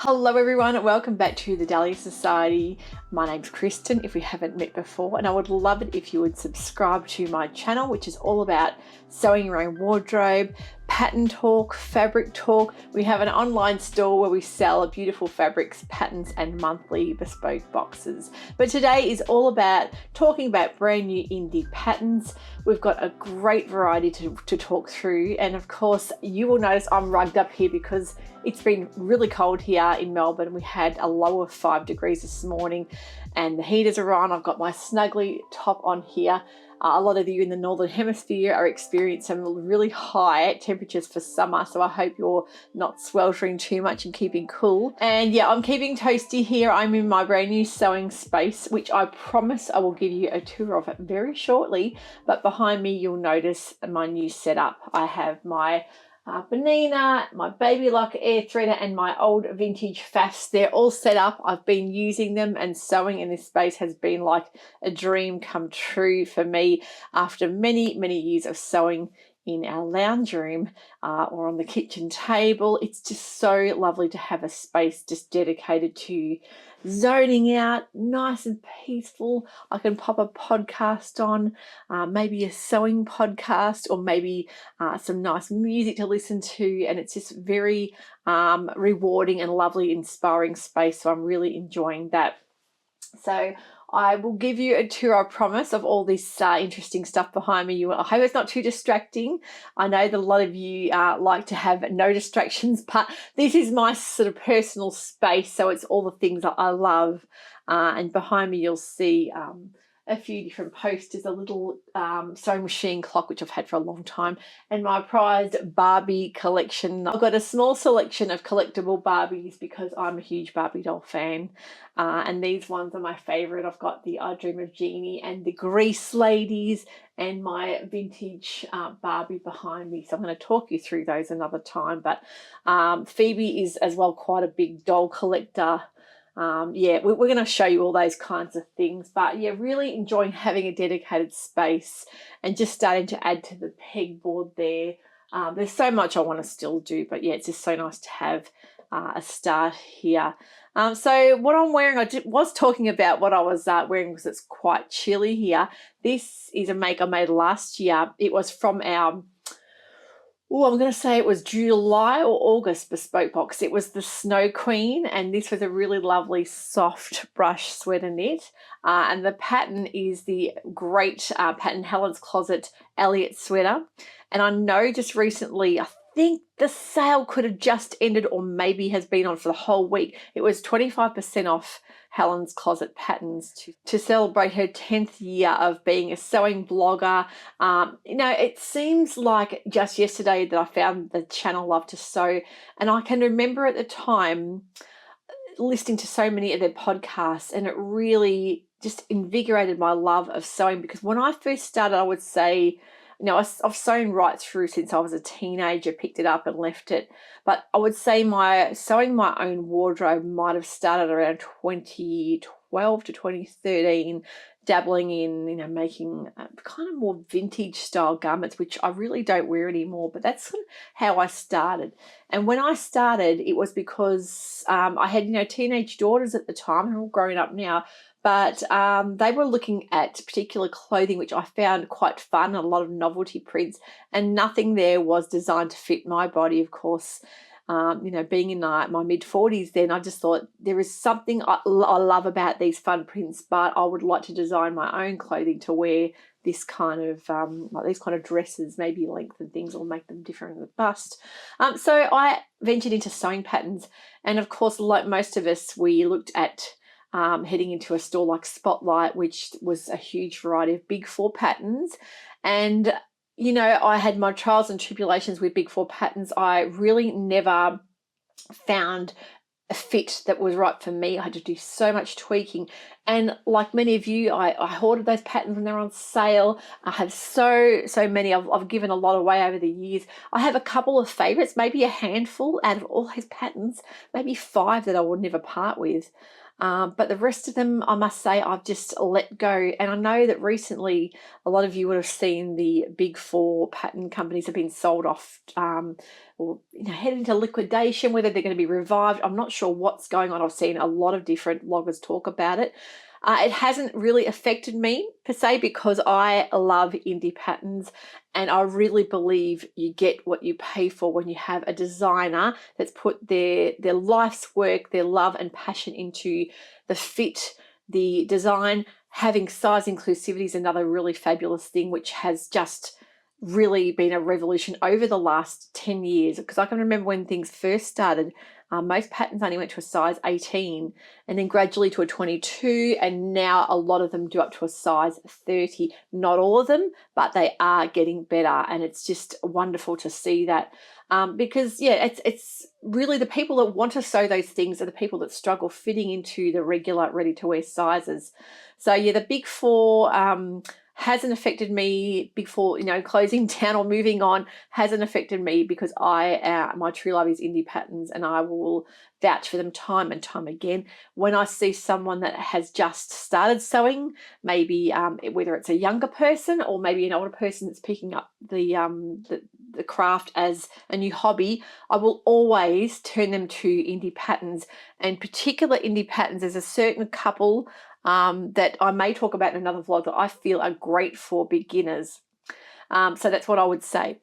Hello everyone, welcome back to the Dahlia Society. My name's Kristen, if we haven't met before, and I would love it if you would subscribe to my channel, which is all about sewing your own wardrobe, pattern talk, fabric talk. We have an online store where we sell beautiful fabrics, patterns, and monthly bespoke boxes. But today is all about talking about brand new indie patterns. We've got a great variety to talk through, and of course you will notice I'm rugged up here because it's been really cold here in Melbourne. We had a low of 5 degrees this morning and the heaters are on. I've got my snuggly top on here. A lot of you in the Northern Hemisphere are experiencing some really high temperatures for summer, so I hope you're not sweltering too much and keeping cool. And yeah, I'm keeping toasty here. I'm in my brand new sewing space, which I promise I will give you a tour of very shortly. But behind me, you'll notice my new setup. I have my Bonina, my Baby Lock air threader, and my old vintage faffs. They're all set up. I've been using them, and sewing in this space has been like a dream come true for me after many years of sewing in our lounge room or on the kitchen table. It's just so lovely to have a space just dedicated to zoning out, nice and peaceful. I can pop a podcast on, maybe a sewing podcast, or maybe some nice music to listen to, and it's just very rewarding and lovely, inspiring space. So I'm really enjoying that. So I will give you a tour, I promise, of all this interesting stuff behind me. I hope it's not too distracting. I know that a lot of you like to have no distractions, but this is my sort of personal space, so it's all the things that I love. And behind me you'll see a few different posters, a little sewing machine clock, which I've had for a long time, and my prized Barbie collection. I've got a small selection of collectible Barbies because I'm a huge Barbie doll fan, and these ones are my favorite. I've got the I Dream of Jeannie and the Grease Ladies and my vintage Barbie behind me, so I'm going to talk you through those another time. But Phoebe is as well quite a big doll collector. Yeah, we're going to show you all those kinds of things. But yeah, really enjoying having a dedicated space and just starting to add to the pegboard there. There's so much I want to still do, but yeah, it's just so nice to have a start here. So what I'm wearing, was talking about what I was wearing because it's quite chilly here. This is a make I made last year. It was from our I'm going to say it was July or August bespoke box. It was the Snow Queen, and this was a really lovely soft brush sweater knit. And the pattern is the great pattern Helens Closet Elliot sweater. And I know just recently, I think the sale could have just ended or maybe has been on for the whole week. It was 25% off Helens Closet Patterns to celebrate her 10th year of being a sewing blogger. You know, it seems like just yesterday that I found the channel Love to Sew, and I can remember at the time listening to so many of their podcasts, and it really just invigorated my love of sewing, because when I first started, I would say, you know, I've sewn right through since I was a teenager, picked it up and left it. But I would say my sewing my own wardrobe might have started around 2012 to 2013, dabbling in, you know, making kind of more vintage style garments, which I really don't wear anymore. But that's sort of how I started. And when I started, it was because I had, you know, teenage daughters at the time. They're all grown up now. But they were looking at particular clothing, which I found quite fun, a lot of novelty prints, and nothing there was designed to fit my body, of course. You know, being in my mid-40s then, I just thought there is something I love about these fun prints, but I would like to design my own clothing to wear this kind of, like these kind of dresses, maybe lengthen things or make them different in the bust. So I ventured into sewing patterns, and of course, like most of us, we looked at heading into a store like Spotlight, which was a huge variety of Big Four patterns. And, you know, I had my trials and tribulations with Big Four patterns. I really never found a fit that was right for me. I had to do so much tweaking. And like many of you, I hoarded those patterns when they're on sale. I have so many. I've given a lot away over the years. I have a couple of favorites, maybe a handful out of all those patterns, maybe 5 that I will never part with. But the rest of them, I must say, I've just let go. And I know that recently a lot of you would have seen the big 4 pattern companies have been sold off, or heading into liquidation, whether they're going to be revived. I'm not sure what's going on. I've seen a lot of different bloggers talk about it. It hasn't really affected me per se, because I love indie patterns, and I really believe you get what you pay for when you have a designer that's put their life's work, their love and passion into the fit, the design. Having size inclusivity is another really fabulous thing, which has just really been a revolution over the last 10 years, because I can remember when things first started, most patterns only went to a size 18 and then gradually to a 22, and now a lot of them do up to a size 30. Not all of them, but they are getting better, and it's just wonderful to see that, because yeah, it's really the people that want to sew those things are the people that struggle fitting into the regular ready-to-wear sizes. So yeah, the big 4 hasn't affected me. Big 4, closing down or moving on hasn't affected me, because my true love is indie patterns, and I will vouch for them time and time again. When I see someone that has just started sewing, maybe whether it's a younger person or maybe an older person that's picking up the craft as a new hobby, I will always turn them to indie patterns. And particular indie patterns, there's a certain couple that I may talk about in another vlog that I feel are great for beginners. So that's what I would say.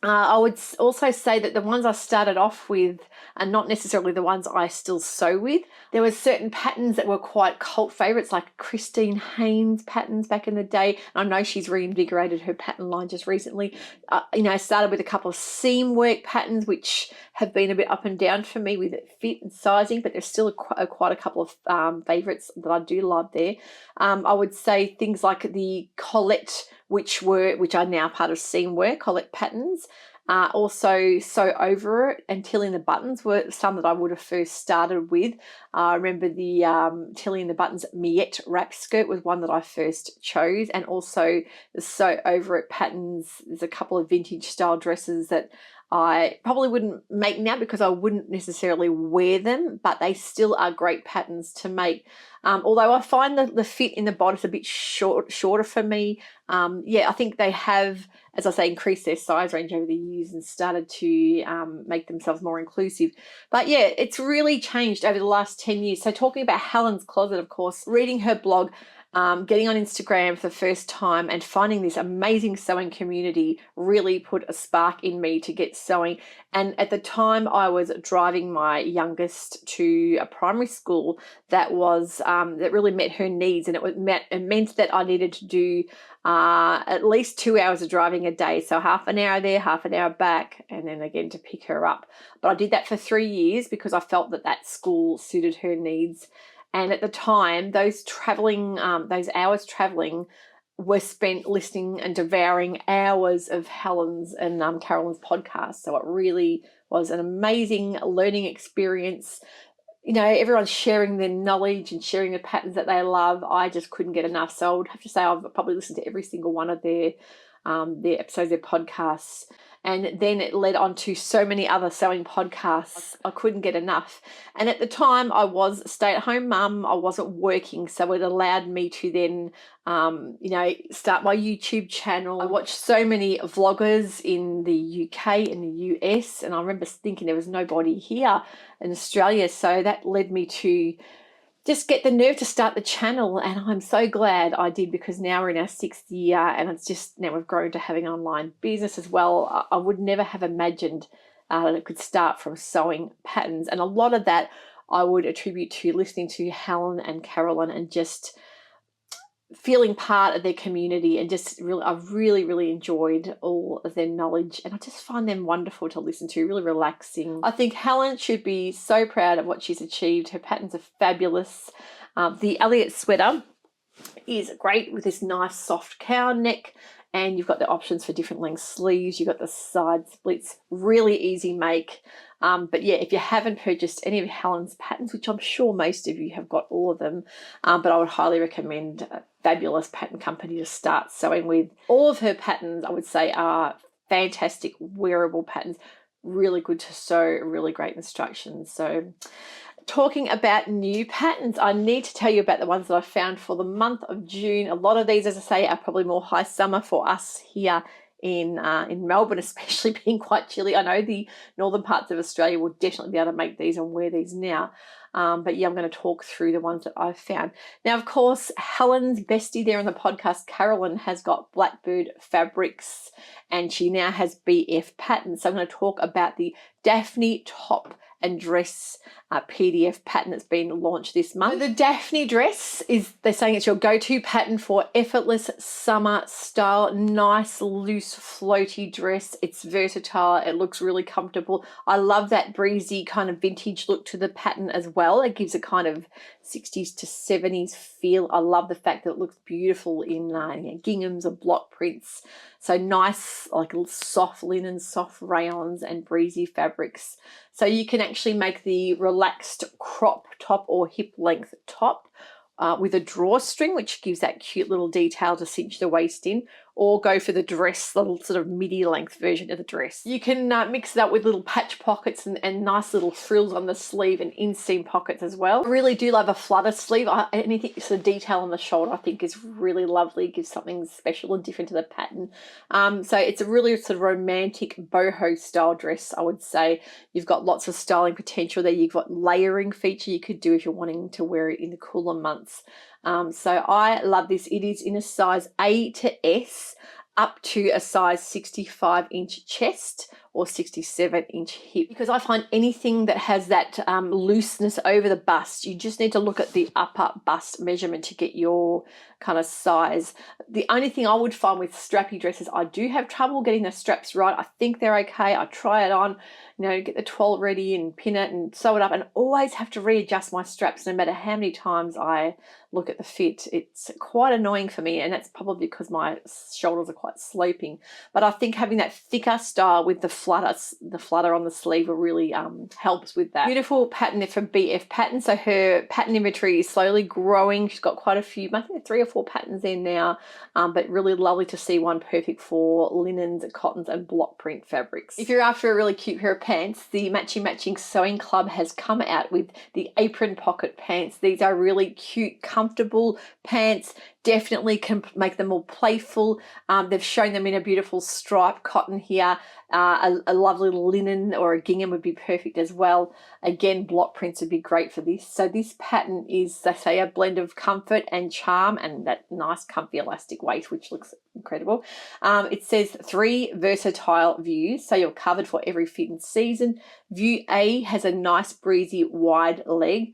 I would also say that the ones I started off with are not necessarily the ones I still sew with. There were certain patterns that were quite cult favorites, like Christine Haynes patterns back in the day. I know she's reinvigorated her pattern line just recently. I started with a couple of seam work patterns, which have been a bit up and down for me with fit and sizing, but there's still quite a couple of favorites that I do love there. I would say things like the Colette, which are now part of seam work, Colette patterns. Also Sew Over It and Tilly and the Buttons were some that I would have first started with. I remember the Tilly and the Buttons Miette wrap skirt was one that I first chose, and also the Sew Over It patterns. There's a couple of vintage style dresses that I probably wouldn't make now because I wouldn't necessarily wear them, but they still are great patterns to make. Although I find the fit in the bodice a bit shorter for me. I think they have, as I say, increased their size range over the years and started to make themselves more inclusive. But yeah, it's really changed over the last 10 years. So talking about Helens Closet, of course, reading her blog, getting on Instagram for the first time and finding this amazing sewing community really put a spark in me to get sewing. And at the time I was driving my youngest to a primary school that really met her needs, and it meant that I needed to do at least 2 hours of driving a day. So half an hour there, half an hour back, and then again to pick her up. But I did that for 3 years because I felt that school suited her needs. And at the time, those hours traveling were spent listening and devouring hours of Helen's and Carolyn's podcast. So it really was an amazing learning experience. Everyone's sharing their knowledge and sharing the patterns that they love. I just couldn't get enough. So I would have to say I've probably listened to every single one of their episodes, their podcasts. And then it led on to so many other sewing podcasts. I couldn't get enough. And at the time, I was a stay-at-home mum. I wasn't working, so it allowed me to then, start my YouTube channel. I watched so many vloggers in the UK and the US, and I remember thinking there was nobody here in Australia. So that led me to just get the nerve to start the channel, and I'm so glad I did, because now we're in our 6th year, and it's just now we've grown to having an online business as well. I would never have imagined that it could start from sewing patterns, and a lot of that I would attribute to listening to Helen and Carolyn and just feeling part of their community, and I've really enjoyed all of their knowledge, and I just find them wonderful to listen to, really relaxing. I think Helen should be so proud of what she's achieved. Her patterns are fabulous. The Elliot sweater is great with this nice soft cow neck. and you've got the options for different length sleeves. You've got the side splits, really easy make. But yeah, if you haven't purchased any of Helen's patterns, which I'm sure most of you have got all of them, but I would highly recommend a fabulous pattern company to start sewing with. All of her patterns, I would say, are fantastic wearable patterns, really good to sew, really great instructions. So talking about new patterns, I need to tell you about the ones that I found for the month of June. A lot of these, as I say, are probably more high summer for us here in Melbourne, especially being quite chilly. I know the northern parts of Australia will definitely be able to make these and wear these now. But yeah, I'm going to talk through the ones that I've found. Now, of course, Helen's bestie there on the podcast, Carolyn, has got Blackbird fabrics, and she now has BF patterns. So I'm going to talk about the Daphne top and dress PDF pattern that's been launched this month. So the Daphne dress is, they're saying it's your go-to pattern for effortless summer style. Nice, loose, floaty dress. It's versatile. It looks really comfortable. I love that breezy kind of vintage look to the pattern as well. It gives a kind of 60s to 70s feel. I love the fact that it looks beautiful in ginghams or block prints. So nice, like soft linen, soft rayons and breezy fabrics. So you can actually make the relaxed crop top or hip length top with a drawstring, which gives that cute little detail to cinch the waist in, or go for the dress, little sort of midi length version of the dress. You can mix it up with little patch pockets and nice little frills on the sleeve and inseam pockets as well. I really do love a flutter sleeve. Anything sort of detail on the shoulder I think is really lovely. It gives something special and different to the pattern. So it's a really sort of romantic boho style dress, I would say. You've got lots of styling potential there. You've got layering feature you could do if you're wanting to wear it in the cooler months. So I love this. It is in a size A to S up to a size 65-inch chest or 67-inch hip, because I find anything that has that looseness over the bust, you just need to look at the upper bust measurement to get your kind of size. The only thing I would find with strappy dresses, I do have trouble getting the straps right. I think they're okay. I try it on, get the toile ready and pin it and sew it up, and always have to readjust my straps no matter how many times I look at the fit. It's quite annoying for me, and that's probably because my shoulders are quite sloping. But I think having that thicker style with the flutter on the sleeve really helps with that. Beautiful pattern from BF Patterns. So her pattern inventory is slowly growing. She's got quite a few, I think 3 or 4 patterns in now, but really lovely to see one perfect for linens, cottons and block print fabrics. If you're after a really cute pair of pants, the Matching Sewing Club has come out with the Apron pocket pants. These are really cute, comfortable pants. Definitely can make them more playful. They've shown them in a beautiful stripe cotton here. A lovely linen or a gingham would be perfect as well. Again, block prints would be great for this. So this pattern is, they say, a blend of comfort and charm, and that nice comfy elastic waist, which looks incredible. It says 3 versatile views, so you're covered for every fit and season. View A has a nice breezy wide leg.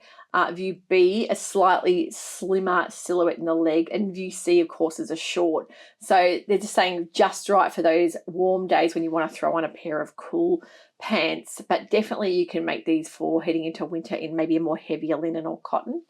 View B, a slightly slimmer silhouette in the leg, and view C, of course, is a short. So they're just saying just right for those warm days when you want to throw on a pair of cool pants, but definitely you can make these for heading into winter in maybe a more heavier linen or cotton.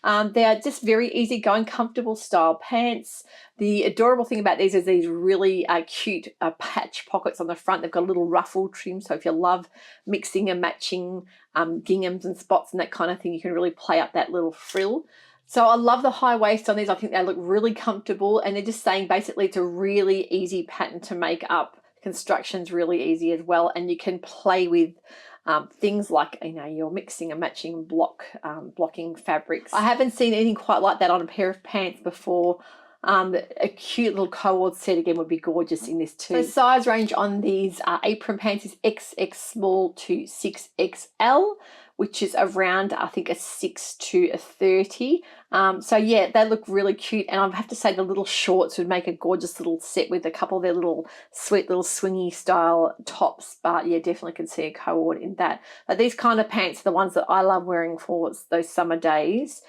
They are just very easygoing, comfortable style pants. The adorable thing about these is these really cute patch pockets on the front. They've got a little ruffle trim, so if you love mixing and matching ginghams and spots and that kind of thing, you can really play up that little frill. So I love the high waist on these. I think they look really comfortable, and they're just saying basically it's a really easy pattern to make up. Construction's really easy as well, and you can play with things like, you're mixing and matching blocking fabrics. I haven't seen anything quite like that on a pair of pants before. A cute little cord set again would be gorgeous in this too. The size range on these apron pants is XX small to 6XL, which is around, I think, a 6 to a 30. So yeah, they look really cute, and I have to say the little shorts would make a gorgeous little set with a couple of their little sweet little swingy style tops. But yeah, definitely can see a cord in that. But these kind of pants are the ones that I love wearing for those summer days,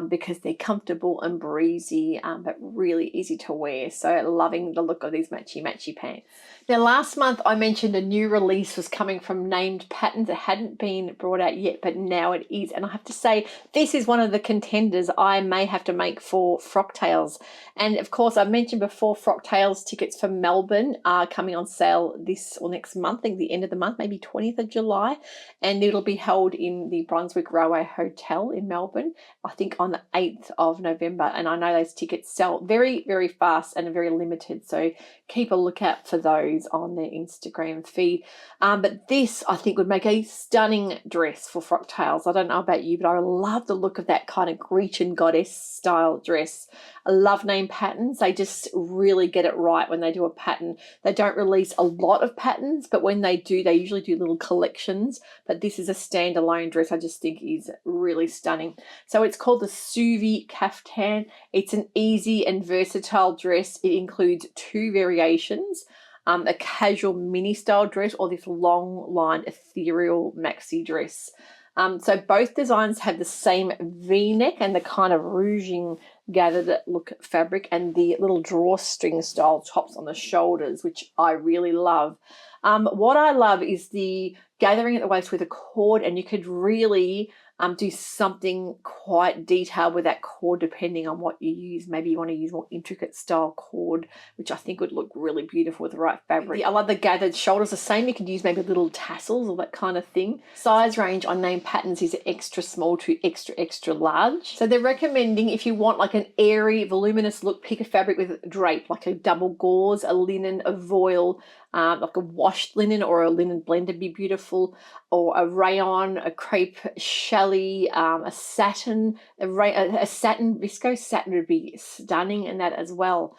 because they're comfortable and breezy, but really easy to wear. So loving the look of these matchy pants. Now last month I mentioned a new release was coming from Named Patterns. It hadn't been brought out yet yet, but now it is. And I have to say, this is one of the contenders I may have to make for Frocktails. And of course, I mentioned before, Frocktails tickets for Melbourne are coming on sale this or next month, I think the end of the month, maybe 20th of July. And it'll be held in the Brunswick Railway Hotel in Melbourne, I think on the 8th of November. And I know those tickets sell very, very fast and are very limited. So keep a lookout for those on their Instagram feed. But this, I think, would make a stunning dress for Frocktails. I don't know about you, but I love the look of that kind of Grecian goddess style dress. I love Name Patterns. They just really get it right when they do a pattern. They don't release a lot of patterns, but when they do, they usually do little collections. But this is a standalone dress I just think is really stunning. So it's called the Sousie Caftan. It's an easy and versatile dress. It includes two variations. A casual mini style dress or this long line ethereal maxi dress. So both designs have the same V-neck and the kind of ruching gathered look fabric and the little drawstring style tops on the shoulders, which I really love. What I love is the gathering at the waist with a cord, and you could really do something quite detailed with that cord depending on what you use. Maybe you want to use more intricate style cord, which I think would look really beautiful with the right fabric. I love the gathered shoulders the same. You could use maybe little tassels or that kind of thing. Size range on Name Patterns is extra small to extra large. So they're recommending, if you want like an airy, voluminous look, pick a fabric with drape, like a double gauze, a linen, a voile, like a washed linen or a linen blend would be beautiful, or a rayon, a crepe challis, a satin, a satin, viscose satin would be stunning in that as well.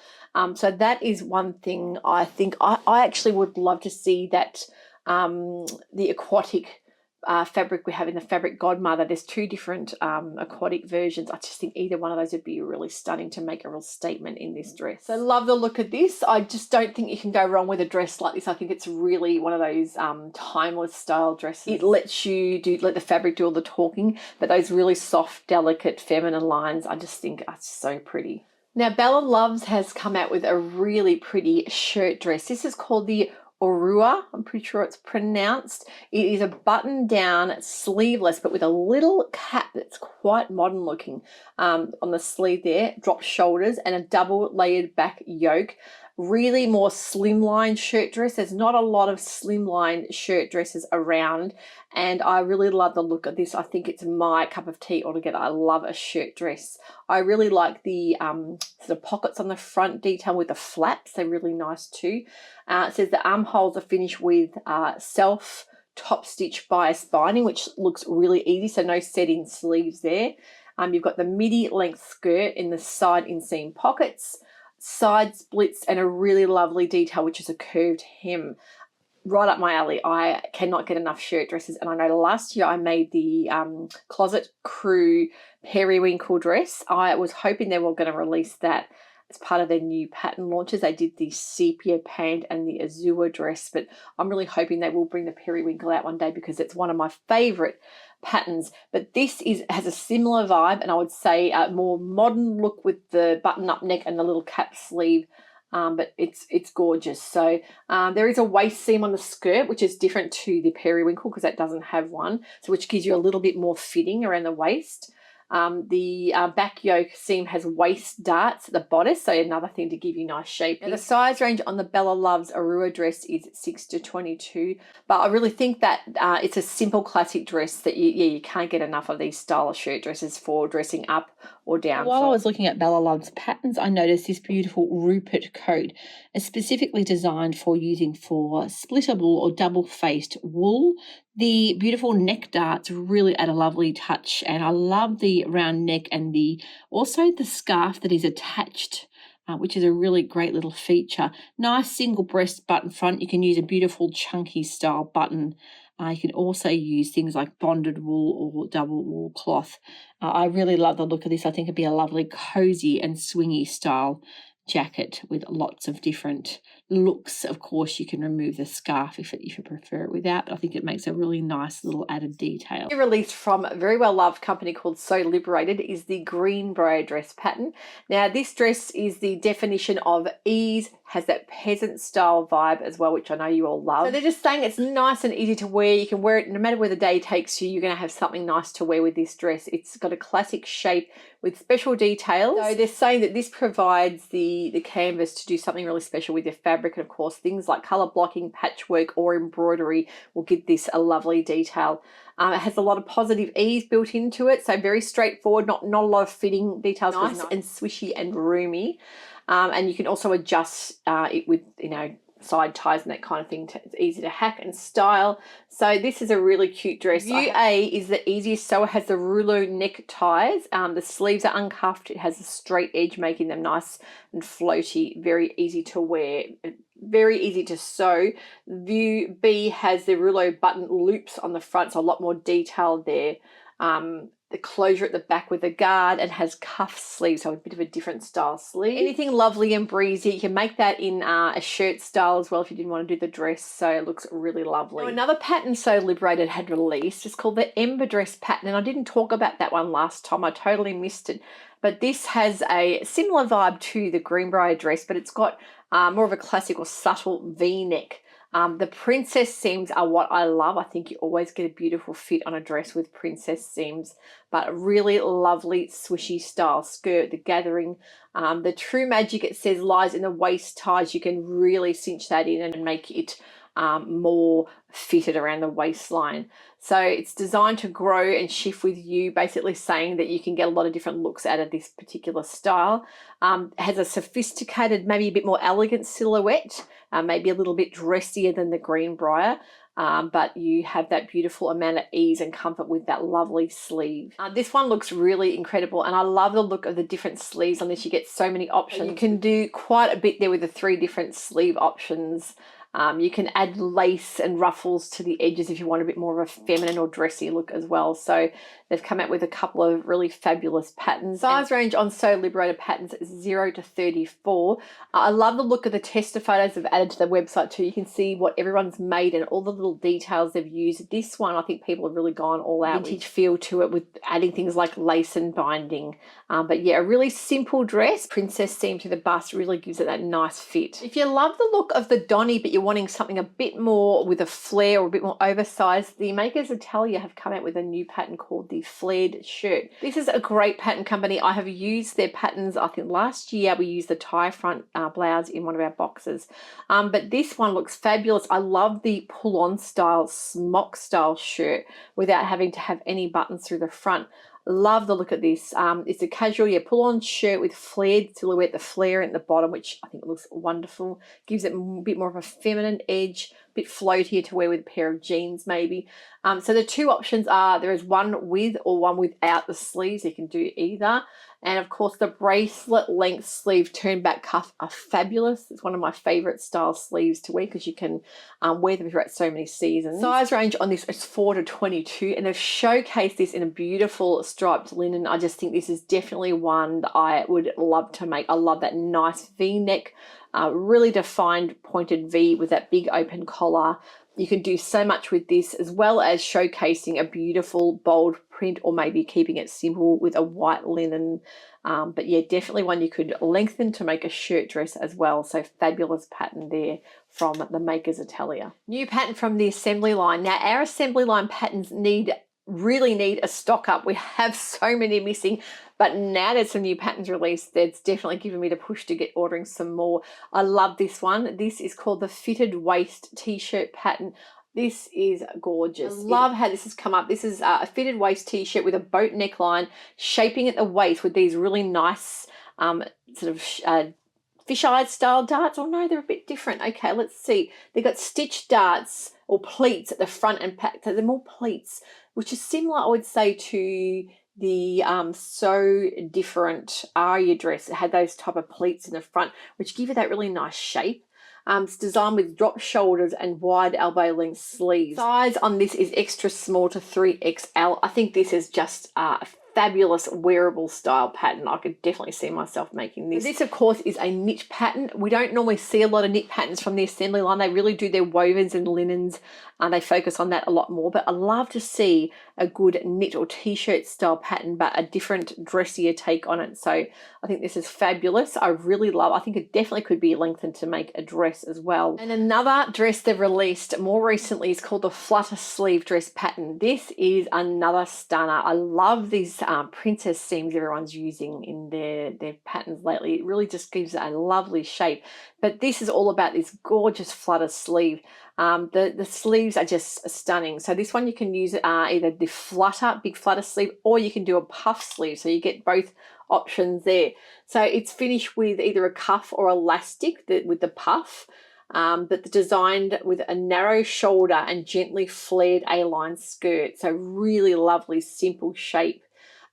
So that is one thing I think I actually would love to see, that the aquatic fabric we have in the Fabric Godmother. There's two different aquatic versions. I just think either one of those would be really stunning to make a real statement in this dress. So love the look of this. I just don't think you can go wrong with a dress like this. I think it's really one of those timeless style dresses. It lets you let the fabric do all the talking, but those really soft, delicate, feminine lines I just think are so pretty. Now Bella Loves has come out with a really pretty shirt dress. This is called the Orua, I'm pretty sure it's pronounced. It is a button down, sleeveless, but with a little cap that's quite modern looking on the sleeve there, drop shoulders and a double layered back yoke. Really more slimline shirt dress. There's not a lot of slimline shirt dresses around, and I really love the look of this. I think it's my cup of tea altogether. I love a shirt dress. I really like the sort of pockets on the front detail with the flaps. They're really nice too. It says the armholes are finished with self top stitch bias binding, which looks really easy, so no set-in sleeves there. You've got the midi length skirt in the side inseam pockets, side splits, and a really lovely detail, which is a curved hem. Right up my alley. I cannot get enough shirt dresses, and I know last year I made the Closet Crew periwinkle dress. I was hoping they were going to release that as part of their new pattern launches. They did the sepia pant and the azure dress, but I'm really hoping they will bring the periwinkle out one day because it's one of my favorite patterns. But this has a similar vibe, and I would say a more modern look with the button-up neck and the little cap sleeve. But it's gorgeous. So there is a waist seam on the skirt, which is different to the periwinkle because that doesn't have one, so which gives you a little bit more fitting around the waist. The back yoke seam has waist darts at the bodice, so another thing to give you nice shape. And the size range on the Bella Loves Orua dress is 6 to 22, but I really think that it's a simple classic dress that you can't get enough of these style of shirt dresses for dressing up or down. While I was looking at Bella Loves patterns, I noticed this beautiful Rut Coat is specifically designed for using for splittable or double-faced wool. The beautiful neck darts really add a lovely touch, and I love the round neck and also the scarf that is attached, which is a really great little feature. Nice single breast button front. You can use a beautiful chunky style button. You can also use things like bonded wool or double wool cloth. I really love the look of this. I think it'd be a lovely cozy and swingy style jacket with lots of different looks, of course, you can remove the scarf if you prefer it without, but I think it makes a really nice little added detail. Released from a very well loved company called So Liberated is the Greenbrier dress pattern. Now this dress is the definition of ease, has that peasant style vibe as well, which I know you all love. So they're just saying it's nice and easy to wear. You can wear it no matter where the day takes you. You're going to have something nice to wear with this dress. It's got a classic shape with special details. So they're saying that this provides the canvas to do something really special with your fabric, and of course things like colour blocking, patchwork or embroidery will give this a lovely detail. It has a lot of positive ease built into it, so very straightforward, not a lot of fitting details. Nice and swishy and roomy, and you can also adjust it with, you know, side ties and that kind of thing. It's easy to hack and style. So this is a really cute dress. View A is the easiest, so it has the rouleau neck ties. The sleeves are uncuffed. It has a straight edge, making them nice and floaty, very easy to wear, very easy to sew. View B has the rouleau button loops on the front, so a lot more detail there. The closure at the back with a guard, and has cuff sleeves, so a bit of a different style sleeve. Anything lovely and breezy. You can make that in a shirt style as well if you didn't want to do the dress, so it looks really lovely. Now, another pattern So Liberated had released is called the Ember Dress pattern, and I didn't talk about that one last time. I totally missed it. But this has a similar vibe to the Greenbrier dress, but it's got more of a classic or subtle V-neck. The princess seams are what I love. I think you always get a beautiful fit on a dress with princess seams, but a really lovely swishy style skirt. The gathering, the true magic, it says, lies in the waist ties. You can really cinch that in and make it more fitted around the waistline. So it's designed to grow and shift with you, basically saying that you can get a lot of different looks out of this particular style. It has a sophisticated, maybe a bit more elegant silhouette, maybe a little bit dressier than the Greenbrier. But you have that beautiful amount of ease and comfort with that lovely sleeve. This one looks really incredible, and I love the look of the different sleeves on this. You get so many options. You can do quite a bit there with the 3 different sleeve options. You can add lace and ruffles to the edges if you want a bit more of a feminine or dressy look as well. So they've come out with a couple of really fabulous patterns. Size range on So Liberated Patterns is 0 to 34. I love the look of the tester photos they've added to the website too. You can see what everyone's made and all the little details they've used. This one, I think people have really gone all out. Vintage feel to it with adding things like lace and binding. But yeah, a really simple dress. Princess seam to the bust really gives it that nice fit. If you love the look of the Donny, but you're wanting something a bit more with a flare or a bit more oversized, the makers Italia have come out with a new pattern called the Flared Shirt. This is a great pattern company. I have used their patterns. I think last year we used the tie front blouse in one of our boxes, but this one looks fabulous. I love the pull-on style, smock style shirt without having to have any buttons through the front. Love the look of this. It's a casual, pull-on shirt with flared silhouette, the flare at the bottom, which I think looks wonderful. Gives it a bit more of a feminine edge, a bit floatier to wear with a pair of jeans maybe. So the 2 options are, there is one with or one without the sleeves. You can do either. And of course the bracelet length sleeve turn back cuff are fabulous. It's one of my favorite style sleeves to wear because you can wear them throughout so many seasons. Size range on this is 4 to 22, and they've showcased this in a beautiful striped linen. I just think this is definitely one that I would love to make. I love that nice V-neck, really defined pointed V with that big open collar. You can do so much with this, as well as showcasing a beautiful bold print, or maybe keeping it simple with a white linen. But yeah, definitely one you could lengthen to make a shirt dress as well. So fabulous pattern there from the makers Italia. New pattern from the assembly line. Now our assembly line patterns really need a stock up. We have so many missing, but now there's some new patterns released, that's definitely given me the push to get ordering some more. I love this one. This is called the fitted waist t-shirt pattern. This is gorgeous. I love how this has come up. This is a fitted waist t-shirt with a boat neckline, shaping at the waist with these really nice sort of fisheye style darts. Oh no, they're a bit different. Okay, let's see. They've got stitched darts or pleats at the front and back. So they're more pleats, which is similar, I would say, to the So Different Aria dress. It had those type of pleats in the front, which give it that really nice shape. It's designed with drop shoulders and wide elbow length sleeves. Size on this is extra small to 3XL. I think this is just fabulous wearable style pattern. I could definitely see myself making this. This, of course, is a knit pattern. We don't normally see a lot of knit patterns from the assembly line. They really do their wovens and linens. They focus on that a lot more, but I love to see a good knit or t-shirt style pattern, but a different dressier take on it. So I think this is fabulous. I really love, I think it definitely could be lengthened to make a dress as well. And another dress they've released more recently is called the flutter sleeve dress pattern. This is another stunner. I love these princess seams everyone's using in their patterns lately. It really just gives it a lovely shape. But this is all about this gorgeous flutter sleeve. The sleeves are just stunning. So this one you can use either the flutter, big flutter sleeve, or you can do a puff sleeve. So you get both options there. So it's finished with either a cuff or elastic with the puff, but they're designed with a narrow shoulder and gently flared A-line skirt. So really lovely, simple shape.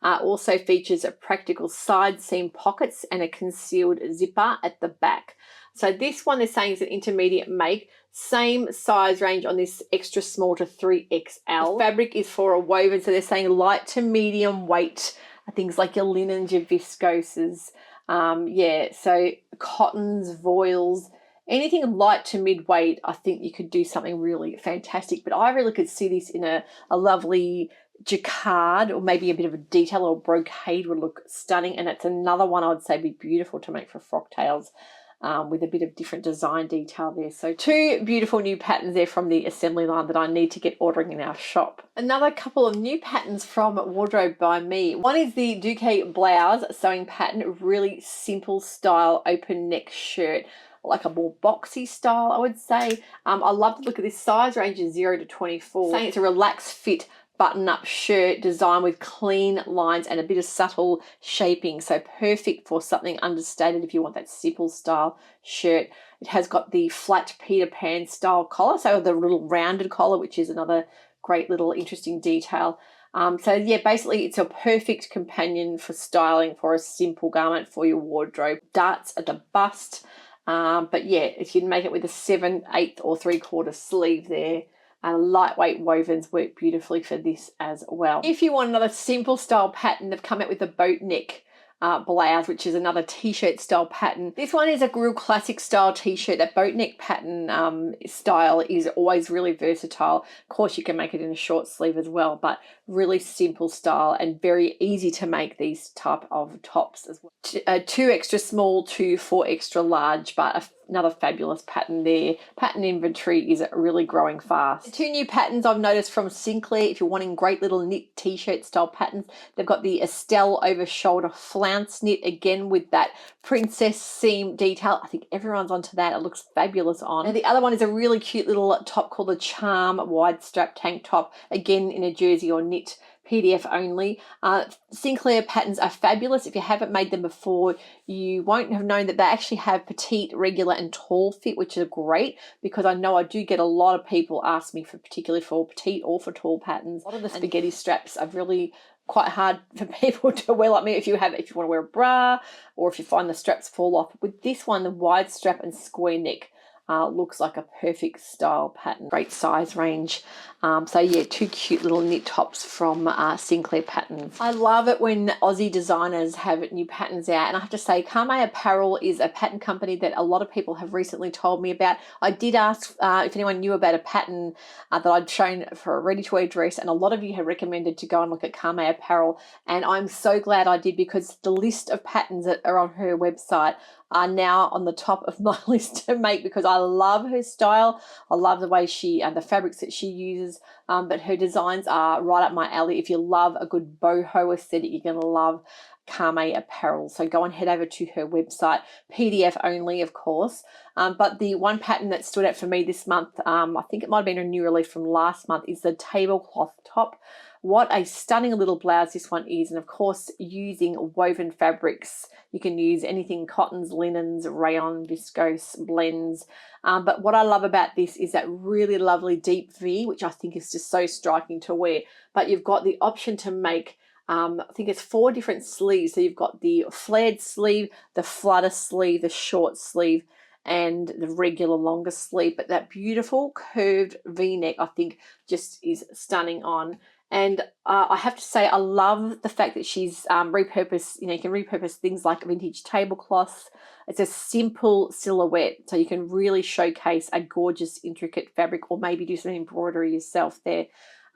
Also features a practical side seam pockets and a concealed zipper at the back. So this one they're saying is an intermediate make. Same size range on this, extra small to 3XL. The fabric is for a woven, so they're saying light to medium weight. Things like your linens, your viscoses, yeah, so cottons, voiles, anything light to mid-weight, I think you could do something really fantastic. But I really could see this in a lovely jacquard, or maybe a bit of a detail or brocade would look stunning. And it's another one I would say be beautiful to make for frock tails. With a bit of different design detail there. So two beautiful new patterns there from the assembly line that I need to get ordering in our shop. Another couple of new patterns from Wardrobe by Me. One is the Duket Blouse sewing pattern, really simple style open neck shirt, like a more boxy style, I would say. I love the look of this. Size range is 0 to 24. Saying it's a relaxed fit button-up shirt designed with clean lines and a bit of subtle shaping, so perfect for something understated if you want that simple style shirt. It has got the flat Peter Pan style collar, so the little rounded collar, which is another great little interesting detail. So yeah, basically it's a perfect companion for styling for a simple garment for your wardrobe. Darts at the bust, but yeah, if you can make it with a 7/8 or 3/4 sleeve there. Lightweight wovens work beautifully for this as well. If you want another simple style pattern, they've come out with the boat neck blouse, which is another t-shirt style pattern. This one is a real classic style t-shirt. That boat neck pattern style is always really versatile. Of course, you can make it in a short sleeve as well, but really simple style and very easy to make these type of tops as well. 2 extra small to 4 extra large, but another fabulous pattern there. Pattern inventory is really growing fast. The 2 new patterns I've noticed from Sinclair, if you're wanting great little knit t-shirt style patterns, they've got the Estelle over shoulder flounce knit, again with that princess seam detail. I think everyone's onto that. It looks fabulous on. And the other one is a really cute little top called the Charm wide strap tank top, again in a jersey or knit. PDF only. Sinclair patterns are fabulous. If you haven't made them before, you won't have known that they actually have petite, regular and tall fit, which is great because I know I do get a lot of people ask me for particularly for petite or for tall patterns. A lot of the spaghetti straps are really quite hard for people to wear like me if you want to wear a bra or if you find the straps fall off. With this one, the wide strap and square neck looks like a perfect style pattern. Great size range. So yeah, 2 cute little knit tops from Sinclair Patterns. I love it when Aussie designers have new patterns out, and I have to say Kame Apparel is a pattern company that a lot of people have recently told me about. I did ask if anyone knew about a pattern that I'd shown for a ready-to-wear dress, and a lot of you have recommended to go and look at Kame Apparel, and I'm so glad I did because the list of patterns that are on her website are now on the top of my list to make because I love her style. I love the way the fabrics that she uses, but her designs are right up my alley. If you love a good boho aesthetic, you're going to love Kame Apparel. So go and head over to her website, PDF only, of course. But the one pattern that stood out for me this month, I think it might have been a new release from last month, is the tablecloth top. What a stunning little blouse this one is, and of course using woven fabrics. You can use anything, cottons, linens, rayon, viscose, blends. But what I love about this is that really lovely deep V, which I think is just so striking to wear. But you've got the option to make I think it's 4 different sleeves. So you've got the flared sleeve, the flutter sleeve, the short sleeve, and the regular longer sleeve. But that beautiful curved V-neck I think just is stunning on. And I have to say, I love the fact that she's repurposed, you can repurpose things like vintage tablecloths. It's a simple silhouette, so you can really showcase a gorgeous, intricate fabric, or maybe do some embroidery yourself there.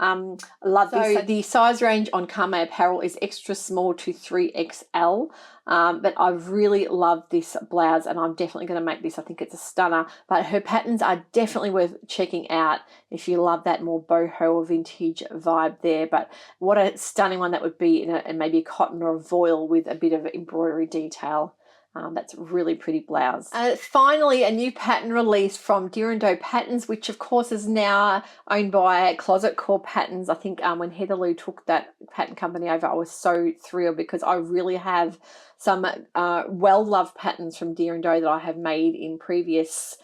I love this. So the size range on Kame Apparel is extra small to 3XL, but I really love this blouse, and I'm definitely going to make this. I think it's a stunner, but her patterns are definitely worth checking out if you love that more boho or vintage vibe there. But what a stunning one that would be in maybe a cotton or a voile with a bit of embroidery detail. That's a really pretty blouse. Finally, a new pattern released from Liberator Patterns, which of course is now owned by Closet Core Patterns. I think when Heather Lou took that pattern company over, I was so thrilled because I really have some well-loved patterns from Liberator that I have made in previous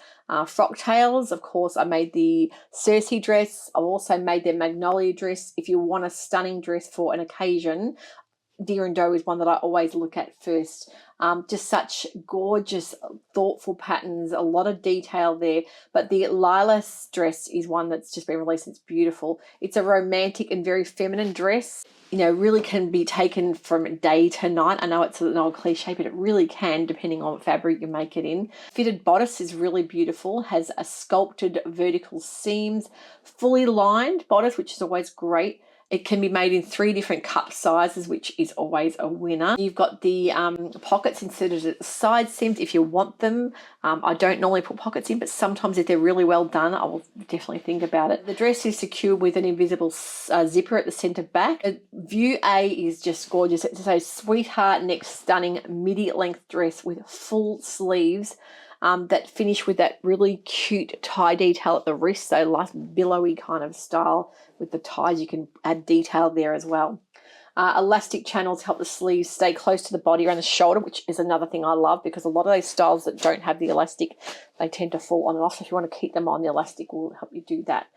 frock tails. Of course, I made the Sousie dress. I've also made their Magnolia dress. If you want a stunning dress for an occasion, Deer and Doe is one that I always look at first. Just such gorgeous, thoughtful patterns, a lot of detail there. But the Lilas dress is one that's just been released. It's beautiful. It's a romantic and very feminine dress. Really can be taken from day to night. I know it's an old cliche, but it really can, depending on what fabric you make it in. Fitted bodice is really beautiful, has a sculpted vertical seams, fully lined bodice, which is always great. It can be made in 3 different cup sizes, which is always a winner. You've got the pockets inserted at the side seams if you want them. I don't normally put pockets in, but sometimes if they're really well done, I will definitely think about it. The dress is secured with an invisible zipper at the centre back. View A is just gorgeous. It's a sweetheart neck stunning midi length dress with full sleeves. That finish with that really cute tie detail at the wrist, so nice billowy kind of style with the ties. You can add detail there as well. Elastic channels help the sleeves stay close to the body around the shoulder, which is another thing I love, because a lot of those styles that don't have the elastic, they tend to fall on and off. So if you want to keep them on, the elastic will help you do that.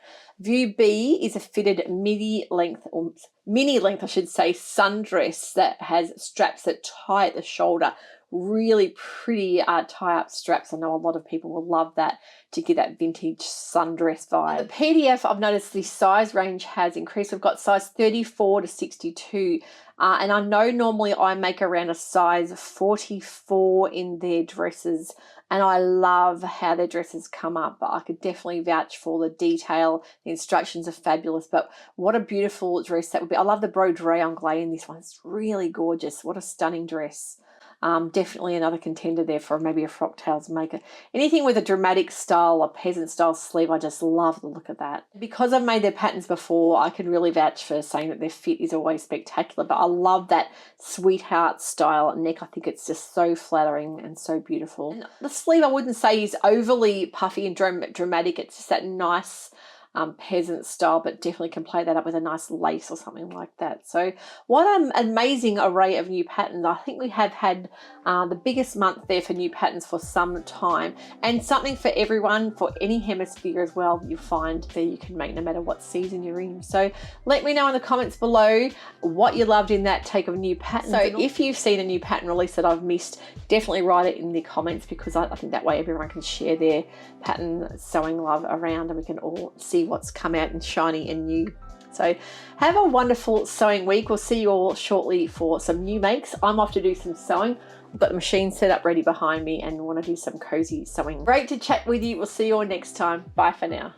View B is a fitted mini length, I should say, sundress that has straps that tie at the shoulder. Really pretty tie-up straps. I know a lot of people will love that to get that vintage sundress vibe. The PDF, I've noticed the size range has increased. We've got size 34 to 62. And I know normally I make around a size 44 in their dresses, and I love how their dresses come up, but I could definitely vouch for the detail. The instructions are fabulous, but what a beautiful dress that would be. I love the broderie anglais in this one. It's really gorgeous. What a stunning dress. Definitely another contender there for maybe a frock tails maker. Anything with a dramatic style, a peasant style sleeve, I just love the look of that. Because I've made their patterns before, I can really vouch for saying that their fit is always spectacular, but I love that sweetheart style neck. I think it's just so flattering and so beautiful. And the sleeve, I wouldn't say is overly puffy and dramatic. It's just that nice peasant style, but definitely can play that up with a nice lace or something like that. So what an amazing array of new patterns. I think we have had the biggest month there for new patterns for some time, and something for everyone, for any hemisphere as well, you'll find there you can make no matter what season you're in. So let me know in the comments below what you loved in that take of new patterns. So if you've seen a new pattern release that I've missed, definitely write it in the comments, because I think that way everyone can share their pattern sewing love around, and we can all see what's come out and shiny and new. So have a wonderful sewing week. We'll see you all shortly for some new makes. I'm off to do some sewing. I've got the machine set up ready behind me and want to do some cozy sewing. Great to chat with you. We'll see you all next time. Bye for now.